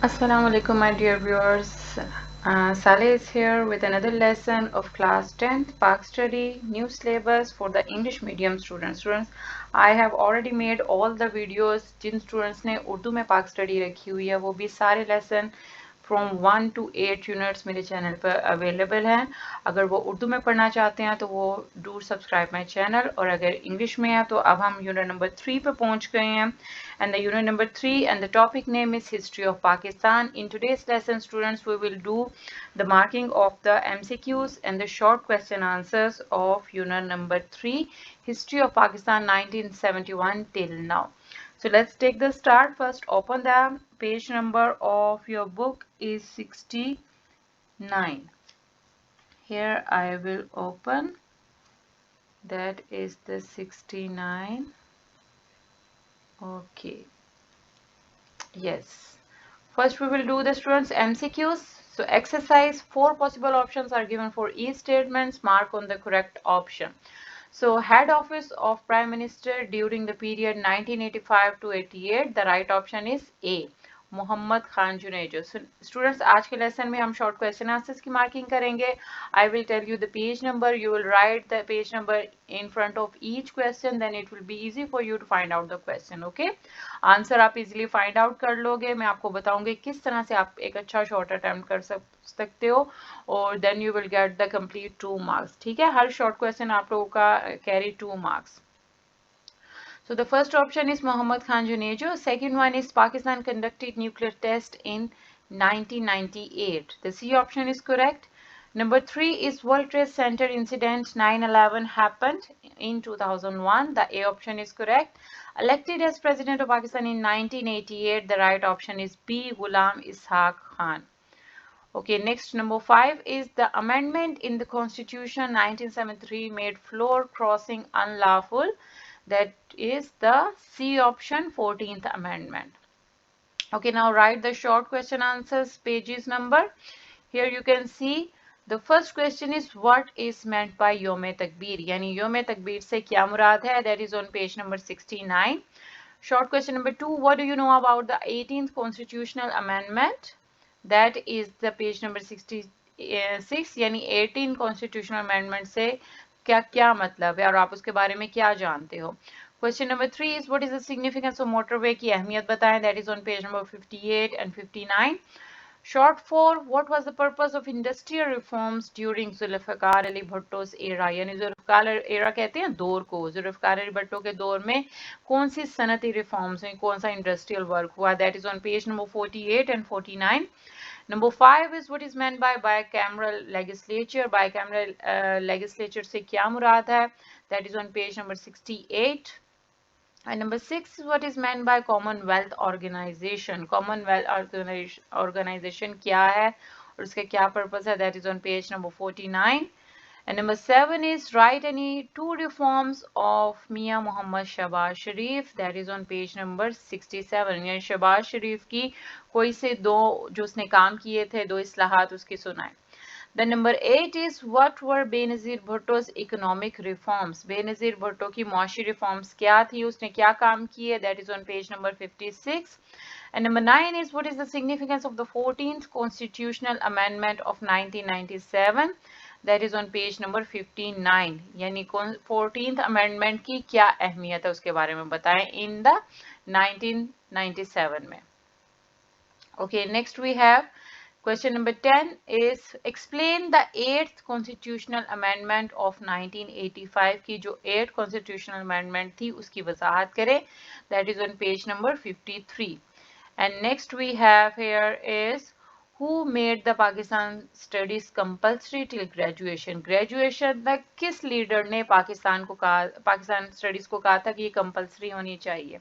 Assalamu alaikum, my dear viewers. Saleh is here with another lesson of class 10th Pak Study new syllabus for the English medium students. I have already made all the videos Jin students ने उर्दू में Pak Study रखी हुई है वो भी सारे lesson from 1 to 8 units मेरे channel पर अवेलेबल हैं। अगर वो उर्दू में पढ़ना चाहते हैं तो वो डू सब्सक्राइब माई चैनल, और अगर इंग्लिश में है तो अब हम यूनिट नंबर 3 पे पहुंच गए हैं। And the unit number 3 and the topic name is history of Pakistan. In today's lesson students we will do the marking of the MCQs and the short question answers of unit number 3 history of Pakistan 1971 till now. So let's take the start. First, open the page number of your book is 69. Here I will open. That is the 69. Okay. Yes. First, we will do the students MCQs. So exercise, 4 possible options are given for each statements. Mark on the correct option. So head office of Prime Minister during the period 1985 to 88, the right option is A. Mohammad Khan Junejo. Students आज के lesson में हम short question answers की marking करेंगे। I will tell you the page number, you will write the page number in front of each question, then it will be easy for you to find out the question. Okay, answer आप easily find out कर लोगे। मैं आपको बताऊंगी किस तरह से आप एक अच्छा शॉर्ट अटेम्प्ट कर सकते हो, और then you will get the complete 2 marks. ठीक है, हर शॉर्ट क्वेश्चन आप लोगों का carry 2 marks. So the first option is Mohammad Khan Junejo. Second one is Pakistan conducted nuclear test in 1998. The C option is correct. Number 3 is World Trade Center incident 9/11 happened in 2001. The A option is correct. Elected as President of Pakistan in 1988. The right option is B. Ghulam Ishaq Khan. Okay, next number 5 is the amendment in the Constitution 1973 made floor crossing unlawful. That is the C option, 14th Amendment. Okay, now write the short question answers pages number. Here you can see the first question is what is meant by Yom Takbir, यानी Yom Takbir से क्या मुराद है? That is on page number 69. Short question number 2, what do you know about the 18th Constitutional Amendment? That is the page number 66, यानी 18 Constitutional Amendment से क्या क्या मतलब है और आप उसके बारे में क्या जानते हो। Question number 3 is what is the significance of motorway की अहमियत बताएं। That is on page number 58 and 59. Short 4, what was the purpose of industrial reforms during Zulfikar Ali Bhutto's era? यानी जुल्फ़िकार era कहते हैं दौर को। जुल्फ़िकार अली भट्टो के दौर में कौन सी सनती रिफॉर्म्स हुई, कौन सा इंडस्ट्रियल वर्क हुआ? That is on page number 48 and 49. Number 5 is what is meant by bicameral legislature. Bicameral legislature से क्या मुराद है? That is on page number 68. And number 6 is what is meant by Commonwealth Organization. Commonwealth Organization क्या है और उसका क्या purpose है? That is on page number 49. And number 7 is write any 2 reforms of Mia Muhammad Shahbaz Sharif. That is on page number 67. यानी शहबाज शरीफ की कोई से दो जो उसने काम किए थे, 2 इस्लाहात उसकी सुनाए। Then number 8 is what were Benazir Bhutto's economic reforms? Benazir Bhutto की मुआशी reforms क्या थी, उसने क्या काम किए? That is on page number 56. And number 9 is what is the significance of the 14th Constitutional Amendment of 1997? That is on page number 59. यानी 14th Amendment की क्या अहमियत है उसके बारे में बताएं in the 1997 में. Okay, next we have question number 10 is explain the 8th constitutional amendment of 1985 की जो 8th constitutional amendment थी उसकी वजाहत करें. That is on page number 53. And next we have here is who made the Pakistan studies compulsory till graduation. Graduation तक किस leader ने Pakistan studies को कहा था कि ये compulsory होनी चाहिए?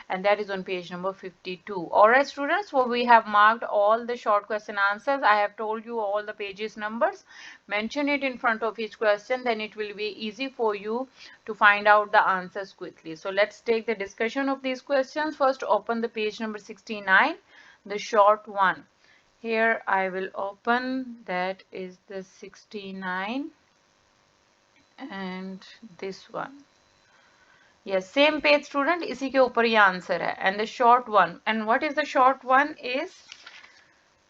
And that is on page number 52. Alright students, so we have marked all the short question answers. I have told you all the pages numbers. Mention it in front of each question, then it will be easy for you to find out the answers quickly. So let's take the discussion of these questions. First, open the page number 69, the short one. Here I will open, that is the 69 and this one. Yes, same page student, इसी के ऊपर ये answer है. And the short one, and what is the short one is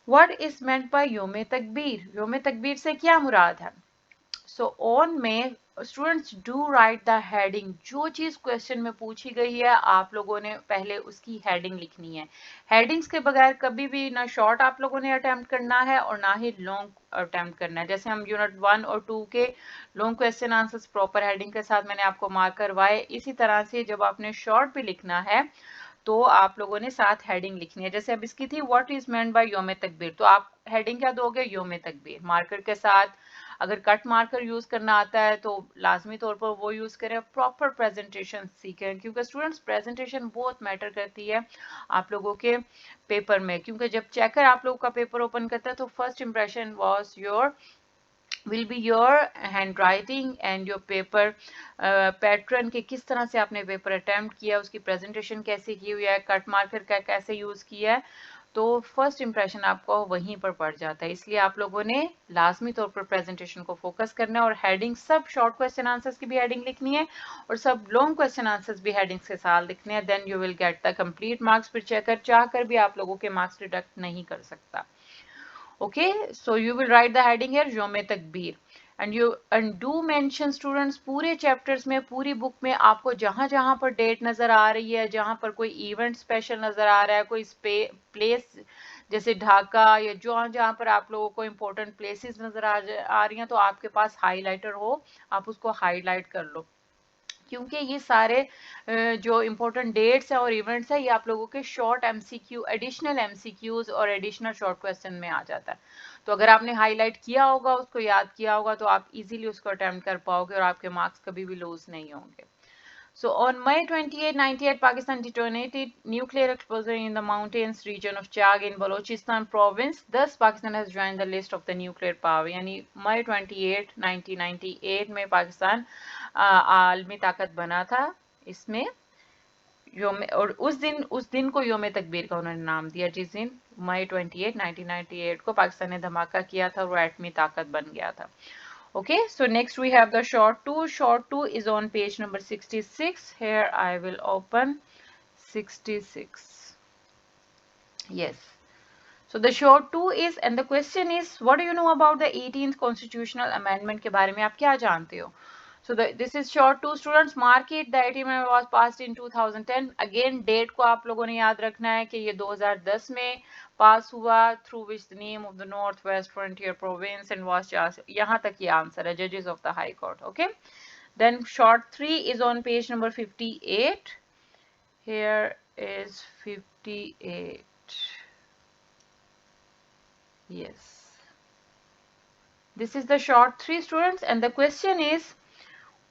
what is meant by योम तकबीर? योम तकबीर से क्या मुराद है? सो ऑन में students do right the heading. जो चीज क्वेश्चन में पूछी गई है आप लोगों ने पहले उसकी हेडिंग लिखनी है। हेडिंग्स के बगैर कभी भी ना शॉर्ट आप लोगों ने अटेम्प्ट करना है और ना ही लॉन्ग अटेम्प्ट करना है। जैसे हम यूनिट 1 और 2 के long question answers proper heading के साथ मैंने आपको मार्क करवाए, इसी तरह से जब आपने शॉर्ट भी लिखना है तो आप लोगों ने साथ हेडिंग लिखनी है। जैसे अब इसकी थी व्हाट इज मेंट बाय योम तकबीर, तो आप हेडिंग क्या दोगे? योम तकबीर मार्कर के साथ। अगर कट मार्कर यूज करना आता है तो लाजमी तौर पर वो यूज करें। प्रॉपर प्रेजेंटेशन सीखें, क्योंकि स्टूडेंट्स प्रेजेंटेशन बहुत मैटर करती है आप लोगों के पेपर में। क्योंकि जब चेकर आप लोगों का पेपर ओपन करता है तो first impression was your will be your handwriting and your paper pattern के किस तरह से आपने पेपर अटेम्प्ट किया, उसकी प्रेजेंटेशन कैसे की हुई है, कट मार्कर का कैसे यूज किया है, तो फर्स्ट इंप्रेशन आपको वहीं पर पड़ जाता है। इसलिए आप लोगों ने लाजमी तौर पर प्रेजेंटेशन को फोकस करना है और हेडिंग सब शॉर्ट क्वेश्चन आंसर्स की भी हेडिंग लिखनी है और सब लॉन्ग क्वेश्चन आंसर्स भी हेडिंग्स के साथ लिखने हैं। Then you will get the complete marks. फिर चेकर चाह कर भी आप लोगों के मार्क्स डिडक्ट नहीं कर सकता। Okay, so you will write the heading here योम तकबीर and do mention students पूरे chapters में पूरी book में आपको जहां जहां पर डेट नजर आ रही है, जहां पर कोई इवेंट स्पेशल नजर आ रहा है, कोई प्लेस जैसे ढाका या जहां जहां पर आप लोगों को इंपॉर्टेंट प्लेसेस नजर आ रही हैं तो आपके पास हाईलाइटर हो, आप उसको हाईलाइट कर लो। क्योंकि ये सारे जो इम्पोर्टेंट डेट्स है और इवेंट्स है ये आप लोगों के शॉर्ट एमसीक्यू, एडिशनल एमसीक्यूज और एडिशनल शॉर्ट क्वेश्चन में आ जाता है। तो अगर आपने हाईलाइट किया होगा, उसको याद किया होगा, तो आप इजीली उसको अटेम्प्ट कर पाओगे और आपके मार्क्स कभी भी लूज नहीं होंगे। So on May 28, 98, Pakistan detonated nuclear explosion in the mountains region of Chag in Balochistan province. Thus, Pakistan has joined the list of the nuclear power. यानी May 28, 1998 में पाकिस्तान आलमी ताकत बना था। इसमें योम और उस दिन को योम तकबीर का उन्होंने नाम दिया, जिस दिन मई 28, 1998 को पाकिस्तान ने धमाका किया था और वो एटमी ताकत बन गया था। Okay, so next we have the short 2. Short 2 is on page number 66. Here I will open 66. Yes. So the short 2 is, and the question is, what do you know about the 18th constitutional amendment के बारे में आप क्या जानते हो? So this is short 2 students. Mark it, the 18th amendment was passed in 2010. Again date को आप लोगों ने याद रखना है कि ये 2010 में पास हुआ, through which the name of the Northwest Frontier Province and was just, यहाँ तक ये आंसर है, judges of the High Court. Okay. Then short 3 is on page number 58. Here is 58. Yes. This is the short 3 students and the question is,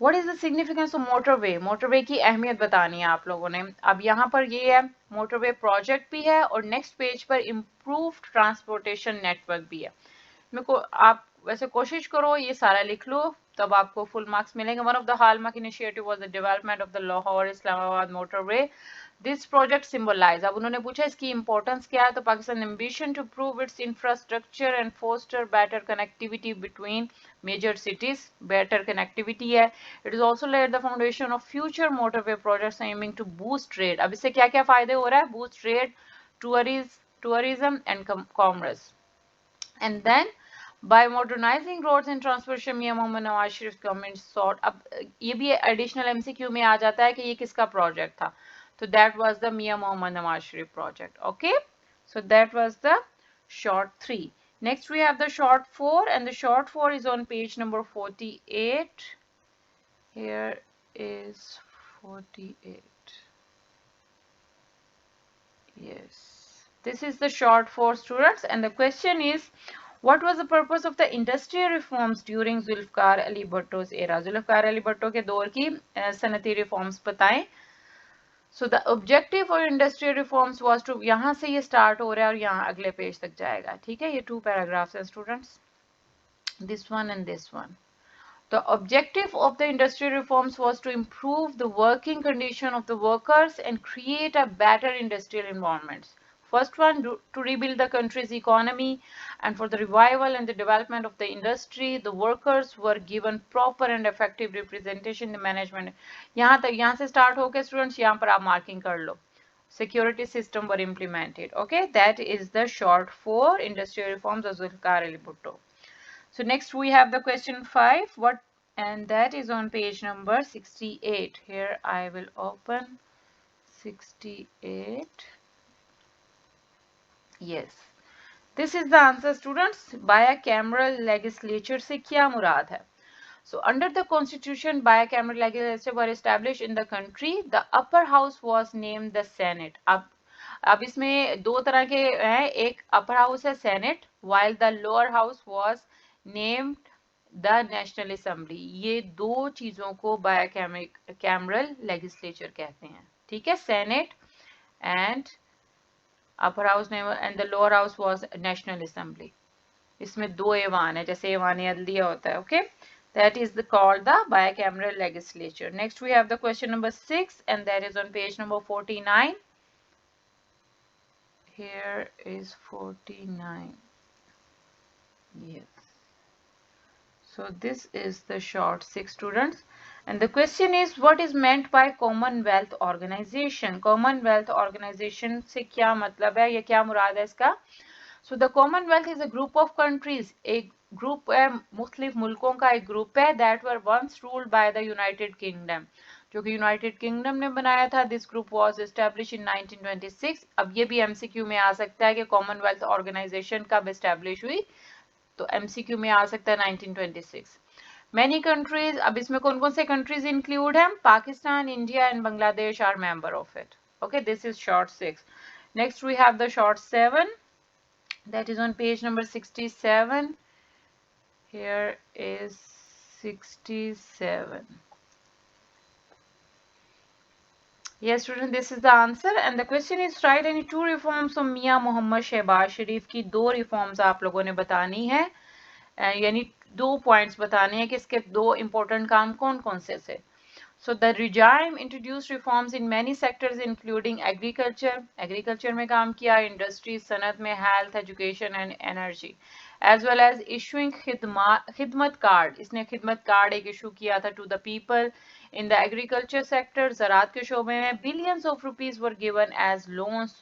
What is the significance of motorway? Motorway की अहमियत बतानी है आप लोगों ने। अब यहाँ पर ये है मोटरवे प्रोजेक्ट भी है और नेक्स्ट पेज पर इम्प्रूव्ड ट्रांसपोर्टेशन नेटवर्क भी है। मेरे को आप वैसे कोशिश करो ये सारा लिख लो, तब आपको फुल मार्क्स मिलेंगे। One of the hallmark initiative was the development of the Lahore Islamabad motorway. This project symbolise, अब उन्होंने पूछा इसकी इंपॉर्टेंस क्या है, तो Pakistan ambition to prove its infrastructure and foster better connectivity between major cities. Better connectivity है। It is also laid the foundation of future motorway projects aiming to boost trade. अब इससे क्या क्या फायदे हो रहा है? Boost trade, tourism and commerce. And then by modernizing roads and transportation, Mian Mohammad Nawaz Sharif government sort. अब ये भी एडिशनल एमसीक्यू में आ जाता है कि ये किसका प्रोजेक्ट था, तो that was the Mian Mohammad Nawaz Sharif project. Okay, so that was the short 3. Next we have the short 4 and the short 4 is on page number 48. Here is 48. Yes, this is the short 4 students and the question is, what was the purpose of the industrial reforms during Zulfikar Ali Bhutto's era? Zulfikar Ali Bhutto के दौर की सनती reforms बताएं। So the objective for industrial reforms was to, यहाँ से ये start हो रहा है और यहाँ अगले पेज तक जाएगा, ठीक है? ये 2 paragraphs हैं students, this one and this one. The objective of the industrial reforms was to improve the working condition of the workers and create a better industrial environment. First one, to rebuild the country's economy, and for the revival and the development of the industry, the workers were given proper and effective representation in the management. यहाँ तक, यहाँ से start होके students यहाँ पर आप marking कर लो। security system were implemented. Okay, that is the short for industrial reforms of Zulfikar Ali Bhutto. So next we have the question 5, what, and that is on page number 68. Here I will open 68. Yes, this is the answer students. Bicameral legislature से क्या मुराद है? So under the constitution, bicameral legislature were established in the country. The upper house was named the Senate. अब इसमें दो तरह के हैं, एक upper house है Senate, while the lower house was named the National Assembly. ये दो चीजों को bicameral legislature कहते हैं. ठीक है, Senate and upper house name and the lower house was National Assembly. इसमें दो ऐवान है, जैसे ऐवान अदलिया होता है. Okay, that is called the bicameral legislature. Next we have the question number 6, and that is on page number 49. Here is 49. Yes. So this is the short 6 students, and the question is what is meant by Commonwealth Organization? Commonwealth Organization से क्या मतलब है, या क्या मुराद है इसका? So the Commonwealth is a group of countries, एक group है, मुख्तलिफ मुल्कों का एक ग्रुप है, that were once ruled by the United Kingdom, जो कि यूनाइटेड किंगडम ने बनाया था. This group was establish in 1926. अब ये भी एमसीक्यू में आ सकता है कि कॉमनवेल्थ ऑर्गेनाइजेशन कब एस्टैब्लिश हुई, तो एमसीक्यू में आ सकता है 1926. Many countries, अब इसमें कौन कौन से countries include हैं? Pakistan, India and Bangladesh are member of it. Okay, this is short 6. Next we have the short 7. That is on page number 67. Here is 67. Yes, student, this is the answer. And the question is, write any two reforms of मियां मोहम्मद शहबाज शरीफ की दो reforms आप लोगों ने बतानी है, यानी दो points बताने हैं कि इसके दो important काम कौन कौन से थे. So the regime introduced reforms in many sectors including agriculture. Agriculture में काम किया, industry, सनत में, health, education and energy, as well as issuing खिदमत card. इसने खिदमत card एक issue किया था to the people in the agriculture sector. ज़राअत के शोबे में billions of rupees were given as loans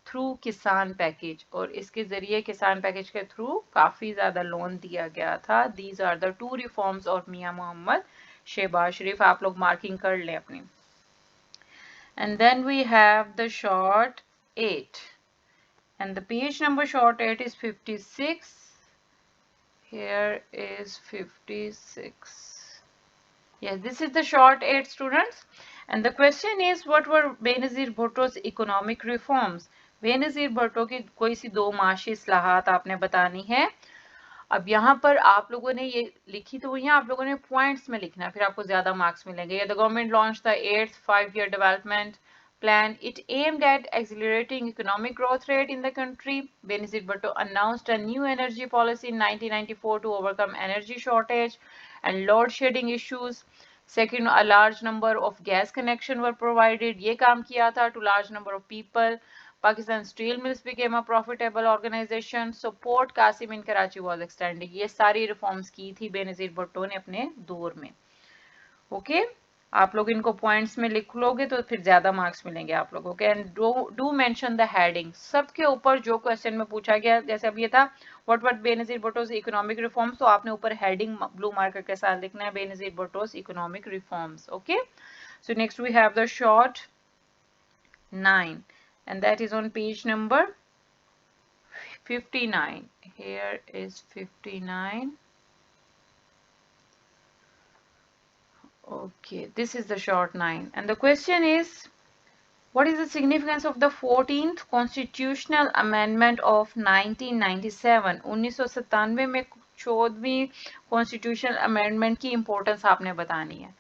through किसान पैकेज, और इसके जरिए किसान पैकेज के थ्रू काफी ज्यादा लोन दिया गया था. These are the two reforms of Mian Mohammad Shahbaz Sharif. आप लोग मार्किंग कर लें अपनी. And then we have the short 8, and the page number short 8 is 56. Here is 56. Yes, this is the short 8 students, and the question is what were Benazir Bhutto's economic reforms? Benazir Bhutto की कोई सी दो माशी इस्लाहात आपने बतानी है. अब यहाँ पर आप लोगों ने ये लिखी तो हुई है, आप लोगों ने पॉइंट्स में लिखना है, फिर आपको ज्यादा मार्क्स मिलेंगे. The government launch the 8th 5-year development plan. It aimed at accelerating economic growth rate in the country. Benazir Bhutto announced a new energy policy in 1994 to overcome energy shortage and load shedding issues. Second, a large number of gas connection were provided. ये काम किया था to large number of people. Pakistan Steel Mills became a profitable organization. Support Qasim in Karachi was extended. ये सारी reforms की थी बेनज़ीर भुट्टो ने अपने दौर में. ओके, आप लोग इनको पॉइंट्स में लिख लोगे तो फिर ज्यादा मार्क्स मिलेंगे आप लोगों के. And do mention the heading. सबके ऊपर जो क्वेश्चन में पूछा गया, जैसे अब ये था what were Benazir Bhutto's economic reforms, तो आपने ऊपर हेडिंग ब्लू मार्कर के साथ लिखना है Benazir Bhutto's economic reforms. Okay, so next we have the short 9, and that is on page number 59. Here is 59. Okay, this is the short 9, and the question is what is the significance of the 14th constitutional amendment of 1997? 1997 में 14वीं constitutional amendment की importance आपने बतानी है.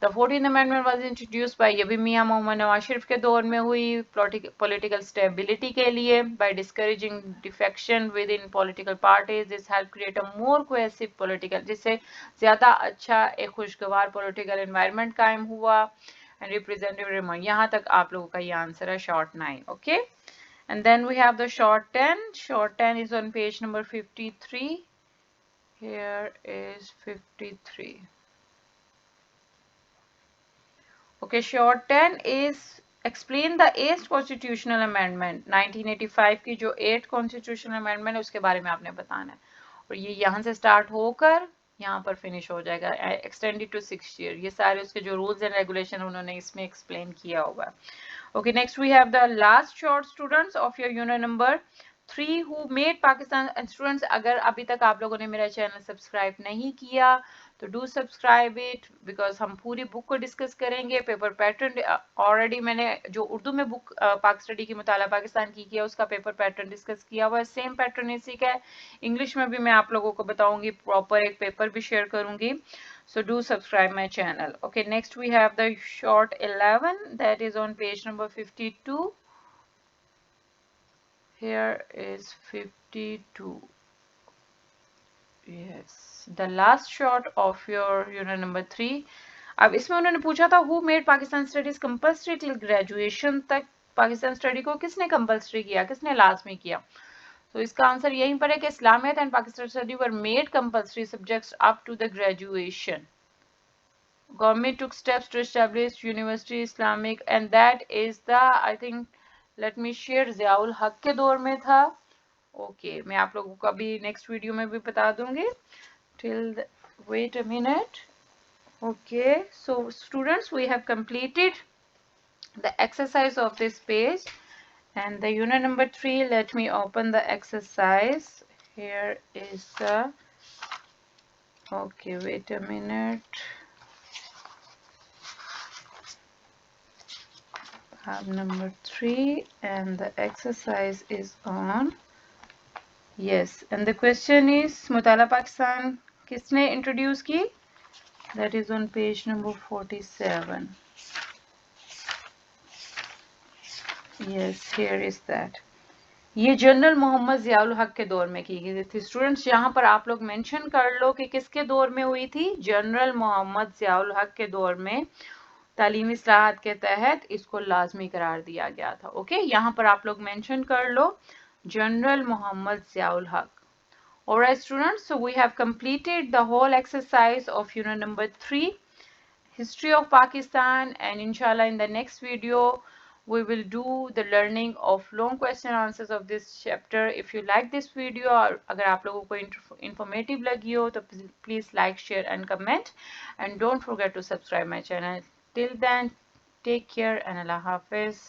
The 14th Amendment was introduced by ये भी मियां मोहम्मद नवाज शरीफ के दौर में हुई political stability के लिए. By discouraging defection within political parties, this helped create a more cohesive political, जिससे ज़्यादा अच्छा एक खुशगवार political environment कायम हुआ. And representative remark. यहाँ तक आप लोगों का ये आंसर है short 9. Okay, and then we have the short 10. Short 10 is on page number 53. Here is 53. Okay, short 10 is explain the 8th constitutional amendment, 1985 की जो 8th कॉन्स्टिट्यूशनल अमेंडमेंट है उसके बारे में आपने बताना है। और ये यहाँ से स्टार्ट होकर यहाँ पर फिनिश हो जाएगा, एक्सटेंडेड टू 6 ईयर। ये सारे उसके जो रूल्स एंड रेगुलेशन उन्होंने इसमें एक्सप्लेन किया होगा। Okay, next we have the last short students of your unit number 3 who made Pakistan. Students, अगर अभी तक आप लोगों ने मेरा चैनल सब्सक्राइब नहीं किया तो डू सब्सक्राइब इट, बिकॉज हम पूरी बुक को डिस्कस करेंगे। पेपर पैटर्न ऑलरेडी मैंने जो उर्दू में बुक पाक स्टडी की मुताला पाकिस्तान की किया उसका पेपर पैटर्न डिस्कस किया हुआ है, सेम पैटर्न इसी का है। इंग्लिश में भी मैं आप लोगों को बताऊंगी, प्रॉपर एक पेपर भी शेयर करूंगी। So do subscribe my channel. Okay, next we have the short 11 that is on page number 52. Here is 52. Yes, the last short of your unit number 3. अब इसमें उन्होंने पूछा था who made Pakistan studies compulsory till graduation तक Pakistan study को किसने compulsory किया, किसने लाजमी किया? तो इसका आंसर यहीं पर है कि Islamiat and Pakistan study were made compulsory subjects up to the graduation. Government took steps to establish University Islamic and that is the, I think, let me share, Ziaul हक के दौर में था. ओके, मैं आप लोगों को अभी नेक्स्ट वीडियो में भी बता दूंगी. till the, wait a minute. Okay, so students, we have completed the exercise of this page and the unit number 3. Let me open the exercise. Here is the, okay, wait a minute. Tab number 3 and the exercise is on. Yes, and the question is Mutala Pakistan किसने introduce की? That is on page number 47. Yes, here is that. ये general Mohammad Ziaul हक के दौर में की गई थी. स्टूडेंट्स, यहाँ पर आप लोग मेंशन कर लो कि किसके दौर में हुई थी. जनरल मोहम्मद ज़ियाउल हक के दौर में तालीमी इस्लाहात के तहत इसको लाजमी करार दिया गया था. ओके, यहाँ पर आप लोग मेंशन कर लो जनरल मोहम्मद ज़ियाउल हक. Alright students, so we have completed the whole exercise of unit number 3, history of Pakistan, and inshallah in the next video we will do the learning of long question answers of this chapter. If you like this video और अगर आप लोगों को informative लगी हो तो please like, share and comment, and don't forget to subscribe my channel. Till then, take care and Allah Hafiz.